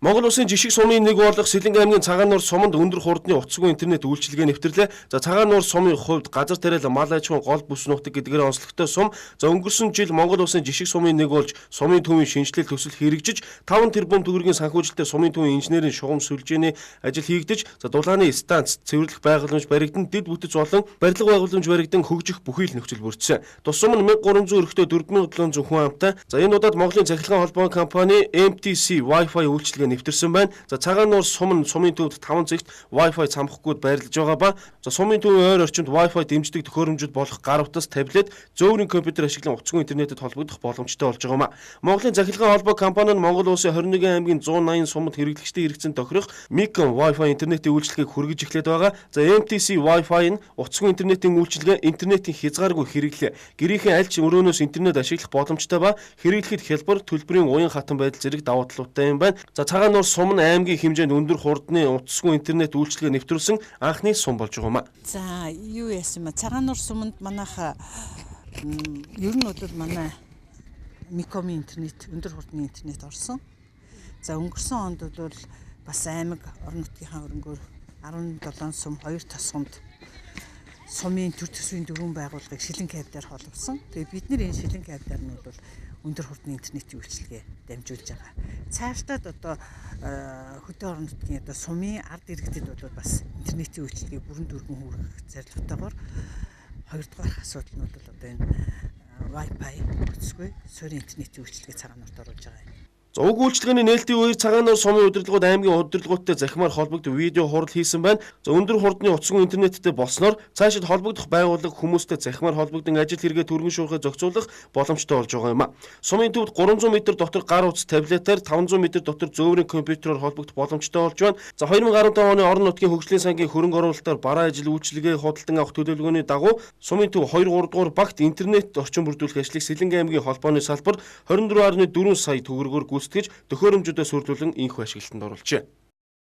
Монгол Улсын жишг сумын нэг болох Сэлэнг аймгийн Цагаан нуур суманд өндөр хурдны утасгүй интернет үйлчилгээ нэвтрлээ. За Цагаан нуур сумын хувьд газар тариал мал аж ахуйн гол бүс нутаг гэдгээр онцлогтой сум. За өнгөрсөн жил Монгол Улсын жишг сумын нэг болж сумын төвийн шинжилэл төсөл хэрэгжиж 5 тэрбум төгрөгийн санхүүжилтээр сумын төвийн инженерийн шугам сүлжээний ажил хийгдэж, за дулааны станц, цэвэрлэх байгууламж баригдан, дэд бүтэц болон барилга байгууламж баригдан хөгжих бүхий л нөхцөл бүрдсэн. Тус сум нь 1300 өргөтөө 4700 хүн амтай. За энэ удаад Монголын цахилгаан холбоон компани MTC Wi-Fi үйлчилгээ нэвтэрсэн байна. За Цагаан нуур сумын төвд 5 зэгт Wi-Fi цамхаггүйд байрлаж байгаа ба за сумын төвийн ойр орчимд Wi-Fi дэмждэг төхөөрөмжүүд болох гар утас, таблет, зөөврийн компьютер ашиглан утасгүй интернетэд холбогдох боломжтой болж байгаа юм а. Монголын цахилгаан холбоо компани нь Монгол Улсын 21 аймгийн 180 сумд хэрэглэгчдийн хэрэгцээнд тохирох Micom Wi-Fi интернетийн үйлчилгээг хүргэж эхлээд байгаа. За MTC Wi-Fi нь утасгүй интернетийн үйлчилгээ, интернетийн хязгааргүй хэрэглээ, гэрийнхэн аль ч өрөөнөөс интернет ашиглах боломжтой ба хэрэглэхэд хялбар, төлбөрийн уян хатан байдал зэрэг давуу талуудтай юм байна. За Цагаан нуур сум нь аймгийн хэмжээнд өндөр хурдны утасгүй интернет үйлчилгээ нэвтрүүлсэн анхны сум болж байгаа юм а. За юу яасан юм бэ? Цагаан нуур суманд манайха ер нь бол манай Micom-ийн интернет, өндөр хурдны интернет орсон. За өнгөрсөн онд бол бас аймаг орон нутгийнхаа хөрөнгөөр 17 сум 2 тосгонд сумын төр төсвийн 4 байгууллагыг шилэн кабелээр холбосон. Тэгээ бид нэр энэ шилэн кабелээр нь бол өндөр хурдны интернетийн үйлчилгээ дамжуулж байгаа. Цаашдаад одоо хөдөө орон нутгийн одоо сумын ард иргэдэд бол бас интернетийн үйлчилгээг бүрэн дүргэн хүргэх зорилготойгоор хоёрдугаар асуудал нь бол одоо энэ Wi-Fi утасгүй суурин интернетийн үйлчилгээ Цагаан нуурт оруулж байгаа юм. За уг үйлчилгээний нээлтийн үеэр Цагаан нуур сумын удирдлагууд аймгийн удирдлагуудтай захимаар холбогдох видео хурал хийсэн байна. За өндөр хурдны утасгүй интернеттэй болсноор цаашид холбогдох байгууллага хүмүүстэй захимаар холбогдсон ажил хэрэгэ түргэн шуурхай зохицуулах боломжтой болж байгаа юм а. Сумын төвд 300 м дотор гар утас таблетаар 500 м дотор зөөврийн компьютероор холбогдох боломжтой болж байна. За 2015 оны орон нутгийн хөгжлийн сангийн хөрөнгө оруулалтаар бараа ажил үйлчилгээ худалдан авах төлөвлөгөөний дагуу сумын төв 2-3 дугаар багт интернет орчин бүрдүүлэх ажлыг Сэлэнг аймгийн холбооны салбар 24.4 сая төгрөгөөр гүйцэтгэж төхөөрөмжүүдээ сүрлүүлэн инхүү ашиглалтанд оруулжээ.